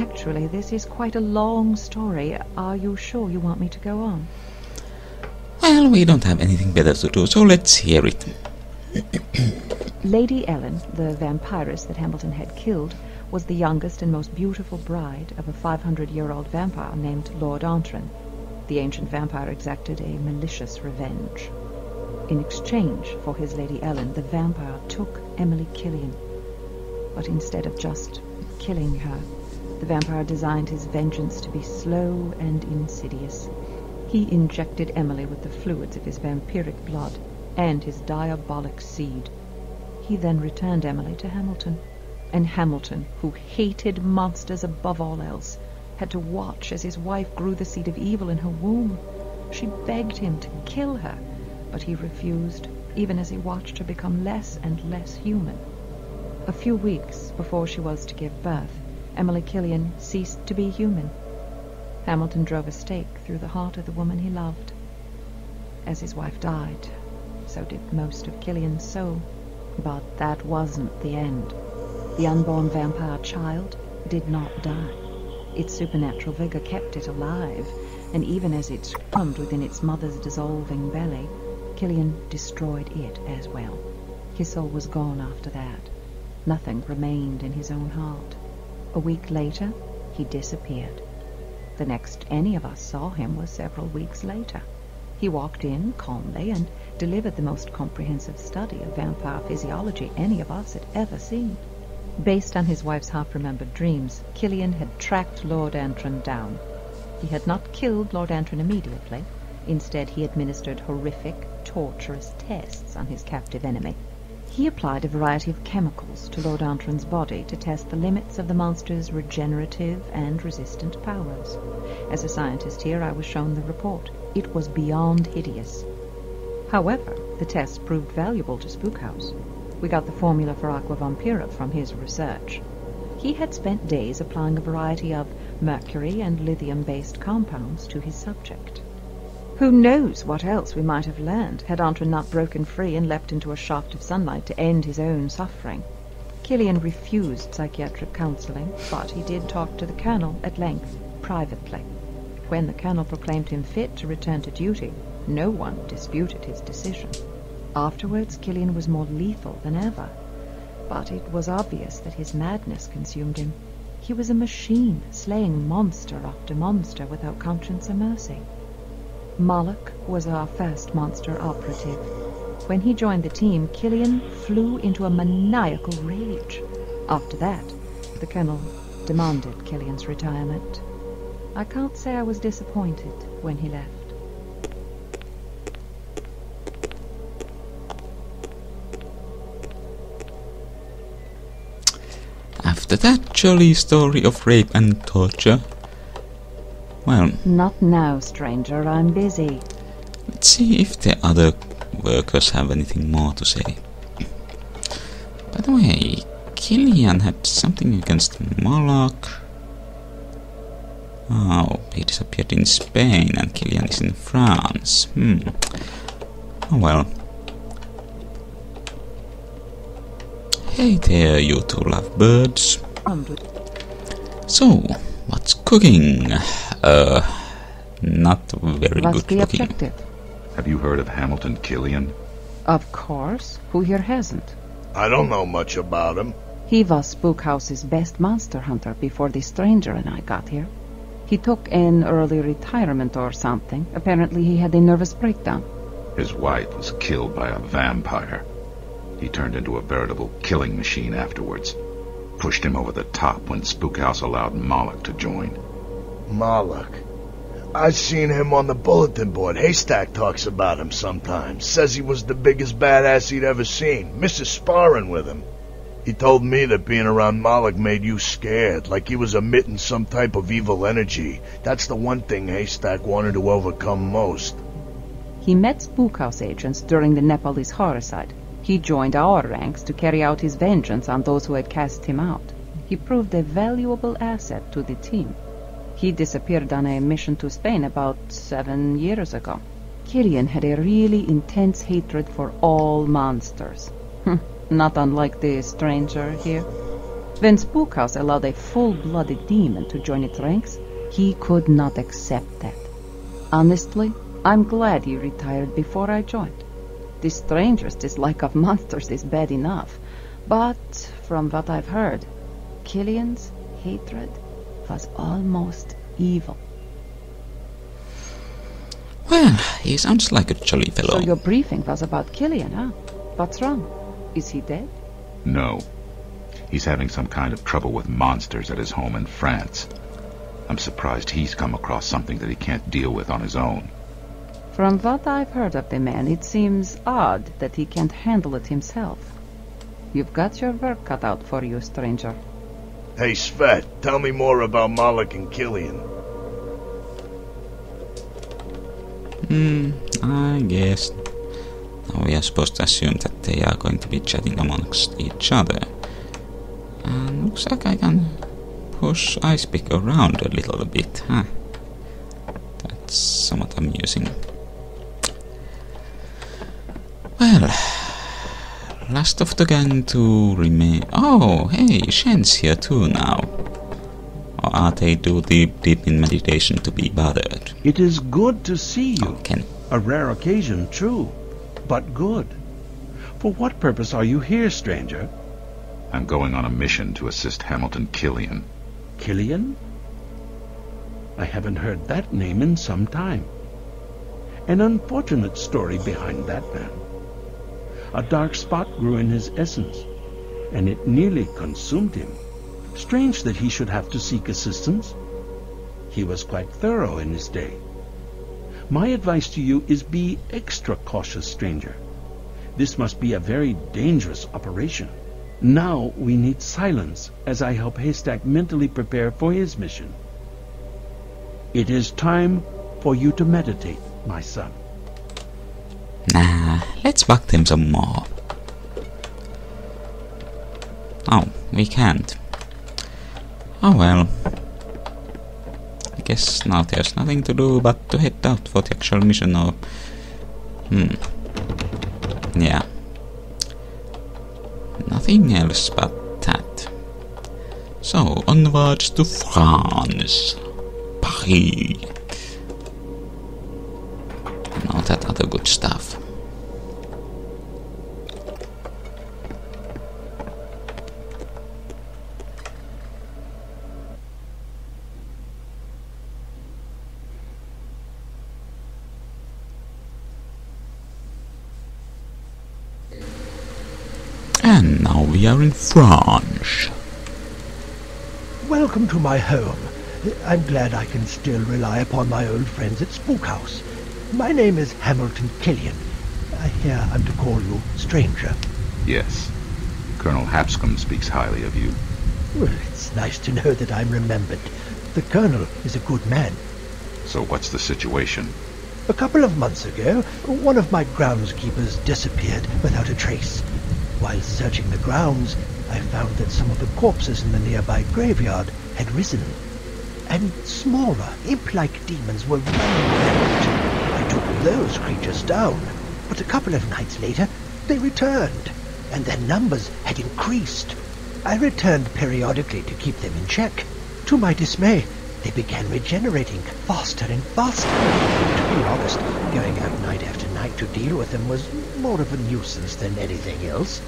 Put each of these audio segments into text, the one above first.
Actually, this is quite a long story. Are you sure you want me to go on? Well, we don't have anything better to do, so let's hear it. Lady Ellen, the vampiress that Hamilton had killed, was the youngest and most beautiful bride of a 500-year-old vampire named Lord Nocturne. The ancient vampire exacted a malicious revenge. In exchange for his Lady Ellen, the vampire took Emily Killian. But instead of just killing her, the vampire designed his vengeance to be slow and insidious. He injected Emily with the fluids of his vampiric blood and his diabolic seed. He then returned Emily to Hamilton, and Hamilton, who hated monsters above all else, had to watch as his wife grew the seed of evil in her womb. She begged him to kill her, but he refused, even as he watched her become less and less human. A few weeks before she was to give birth, Emily Killian ceased to be human. Hamilton drove a stake through the heart of the woman he loved. As his wife died, so did most of Killian's soul. But that wasn't the end. The unborn vampire child did not die. Its supernatural vigor kept it alive, and even as it squirmed within its mother's dissolving belly, Killian destroyed it as well. His soul was gone after that. Nothing remained in his own heart. A week later, he disappeared. The next any of us saw him was several weeks later. He walked in calmly and delivered the most comprehensive study of vampire physiology any of us had ever seen. Based on his wife's half-remembered dreams, Killian had tracked Lord Antron down. He had not killed Lord Antron immediately. Instead, he administered horrific, torturous tests on his captive enemy. He applied a variety of chemicals to Lord Antron's body to test the limits of the monster's regenerative and resistant powers. As a scientist here, I was shown the report. It was beyond hideous. However, the tests proved valuable to Spookhouse. We got the formula for Aqua Vampira from his research. He had spent days applying a variety of mercury and lithium-based compounds to his subject. Who knows what else we might have learned had Antron not broken free and leapt into a shaft of sunlight to end his own suffering. Killian refused psychiatric counseling, but he did talk to the Colonel at length, privately. When the Colonel proclaimed him fit to return to duty, no one disputed his decision. Afterwards, Killian was more lethal than ever, but it was obvious that his madness consumed him. He was a machine, slaying monster after monster without conscience or mercy. Moloch was our first monster operative. When he joined the team, Killian flew into a maniacal rage. After that, the Colonel demanded Killian's retirement. I can't say I was disappointed when he left. After that jolly story of rape and torture, well... Not now, stranger. I'm busy. Let's see if the other workers have anything more to say. By the way, Killian had something against Moloch. Oh, he disappeared in Spain and Killian is in France. Oh well. Hey there, you two lovebirds. So, what's cooking? Not very What's good the looking. objective? Have you heard of Hamilton Killian? Of course. Who here hasn't? I don't know much about him. He was Spookhouse's best monster hunter before the stranger and I got here. He took an early retirement or something. Apparently he had a nervous breakdown. His wife was killed by a vampire. He turned into a veritable killing machine afterwards. Pushed him over the top when Spookhouse allowed Moloch to join. Moloch. I've seen him on the bulletin board. Haystack talks about him sometimes. Says he was the biggest badass he'd ever seen. Misses sparring with him. He told me that being around Moloch made you scared, like he was emitting some type of evil energy. That's the one thing Haystack wanted to overcome most. He met Spookhouse agents during the Nepalese horricide. He joined our ranks to carry out his vengeance on those who had cast him out. He proved a valuable asset to the team. He disappeared on a mission to Spain about 7 years ago. Killian had a really intense hatred for all monsters. Not unlike the stranger here. When Spookhouse allowed a full-blooded demon to join its ranks, he could not accept that. Honestly, I'm glad he retired before I joined. The stranger's dislike of monsters is bad enough, but from what I've heard, Killian's hatred was almost evil. Well, he sounds like a jolly fellow. So your briefing was about Killian, huh? What's wrong? Is he dead? No. He's having some kind of trouble with monsters at his home in France. I'm surprised he's come across something that he can't deal with on his own. From what I've heard of the man, it seems odd that he can't handle it himself. You've got your work cut out for you, stranger. Hey, Svet, tell me more about Moloch and Killian. I guess. Now we are supposed to assume that they are going to be chatting amongst each other. And looks like I can push Icepick around a little bit, huh? That's somewhat amusing. Well, last of the gang to remain. Oh, hey, Shen's here too now. Or are they too deep in meditation to be bothered? It is good to see you. Oh, Ken. A rare occasion, true, but good. For what purpose are you here, stranger? I'm going on a mission to assist Hamilton Killian. Killian? I haven't heard that name in some time. An unfortunate story behind that man. A dark spot grew in his essence, and it nearly consumed him. Strange that he should have to seek assistance. He was quite thorough in his day. My advice to you is be extra cautious, stranger. This must be a very dangerous operation. Now we need silence as I help Haystack mentally prepare for his mission. It is time for you to meditate, my son. Nah, let's bug them some more. Oh, we can't. Oh well. I guess now there's nothing to do but to head out for the actual mission or... Yeah. Nothing else but that. So, onwards to France. Paris. And all that other good stuff. And now we are in France. Welcome to my home. I'm glad I can still rely upon my old friends at Spookhouse. My name is Hamilton Killian. I hear I'm to call you stranger. Yes. Colonel Hapscomb speaks highly of you. Well, it's nice to know that I'm remembered. The Colonel is a good man. So what's the situation? A couple of months ago, one of my groundskeepers disappeared without a trace. While searching the grounds, I found that some of the corpses in the nearby graveyard had risen, and smaller, imp-like demons were running rampant. I took those creatures down, but a couple of nights later, they returned, and their numbers had increased. I returned periodically to keep them in check. To my dismay, they began regenerating faster and faster. To be honest, going out night after night to deal with them was more of a nuisance than anything else.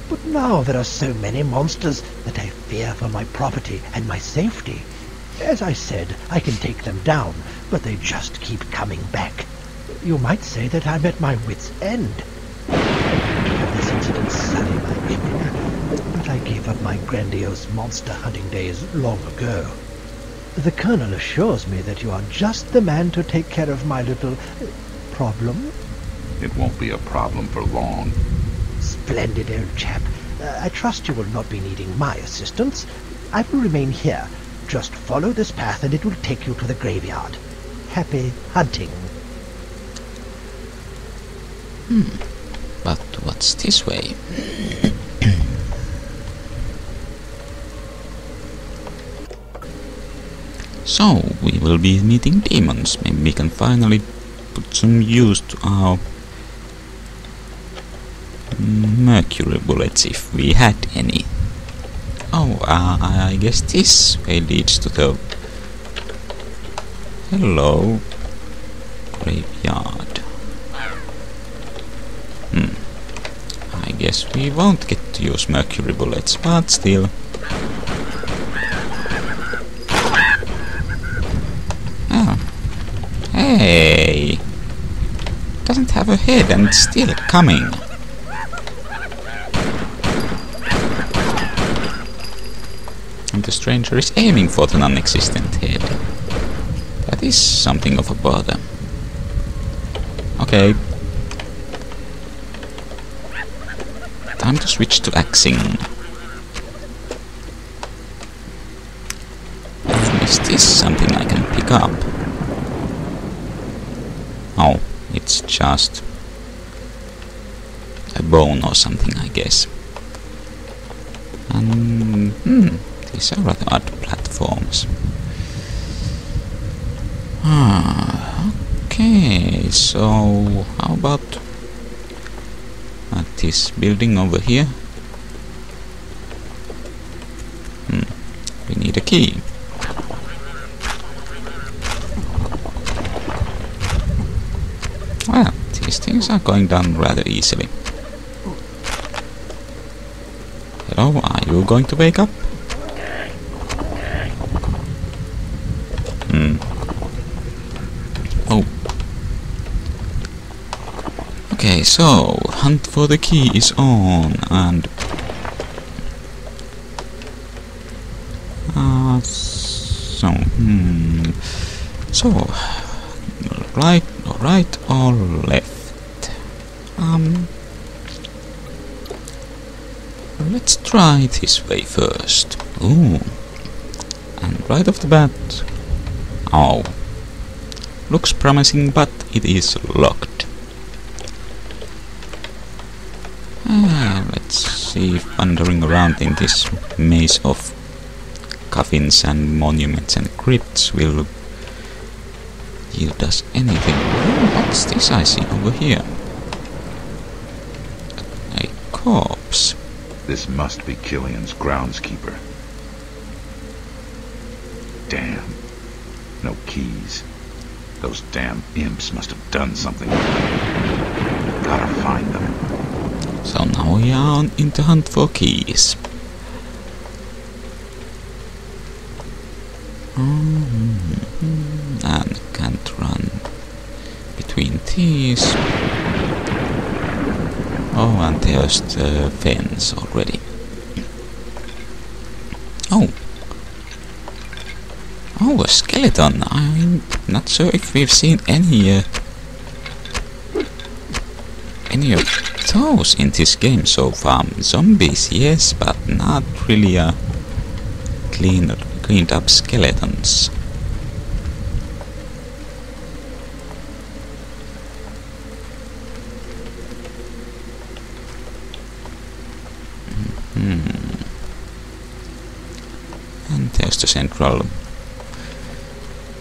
But now there are so many monsters that I fear for my property and my safety. As I said, I can take them down, but they just keep coming back. You might say that I'm at my wit's end. This incident sully my image, but I gave up my grandiose monster hunting days long ago. The Colonel assures me that you are just the man to take care of my little problem. It won't be a problem for long. Splendid old chap. I trust you will not be needing my assistance. I will remain here. Just follow this path and it will take you to the graveyard. Happy hunting. But what's this way? So, we will be meeting demons. Maybe we can finally put some use to our mercury bullets if we had any. Oh, I guess this way leads to the... Hello. Graveyard. I guess we won't get to use mercury bullets, but still. Oh. Hey! Doesn't have a head and it's still coming. And the stranger is aiming for the non-existent head. That is something of a bother. Okay. Time to switch to axing. Is this something I can pick up? Oh, it's just a bone or something, I guess. And these are rather odd platforms. Okay, so how about this building over here? We need a key. Well, these things are going down rather easily. Hello, are you going to wake up? Oh. Okay, so hunt for the key is on, and so right or left? Let's try this way first. Ooh, and right off the bat, oh, looks promising, but it is locked. Let's see if wandering around in this maze of coffins and monuments and crypts will yield us anything. What's this I see over here? A corpse. This must be Killian's groundskeeper. Damn. No keys. Those damn imps must have done something with them. Gotta find them. So now we are in the hunt for keys. And can't run between these. Oh, and there's the fence already. Oh, a skeleton. I'm not sure if we've seen any of those in this game so far. Zombies, yes, but not really cleaned up skeletons. And there's the central,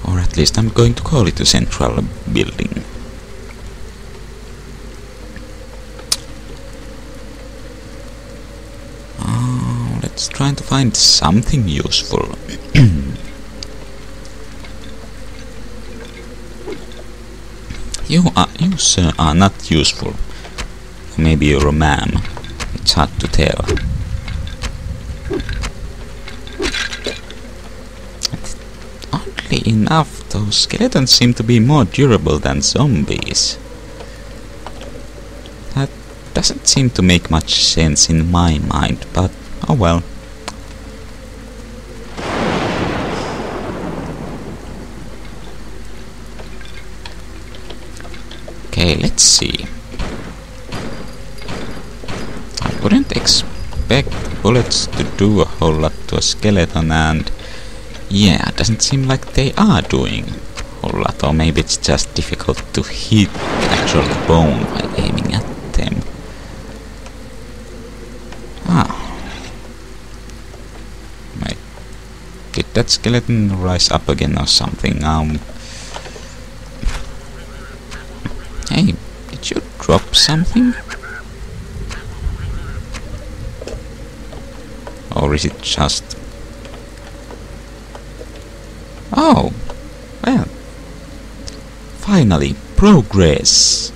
or at least I'm going to call it the central building. Let's try to find something useful. You sir are not useful. Maybe you're a man. It's hard to tell. Oddly enough, those skeletons seem to be more durable than zombies. That doesn't seem to make much sense in my mind, but oh well. Okay, let's see. I wouldn't expect bullets to do a whole lot to a skeleton, and yeah, it doesn't seem like they are doing a whole lot, or maybe it's just difficult to hit the actual bone by aiming at them. Wait, did that skeleton rise up again or something? Hey, did you drop something? Or is it just... Oh! Well... Finally, progress!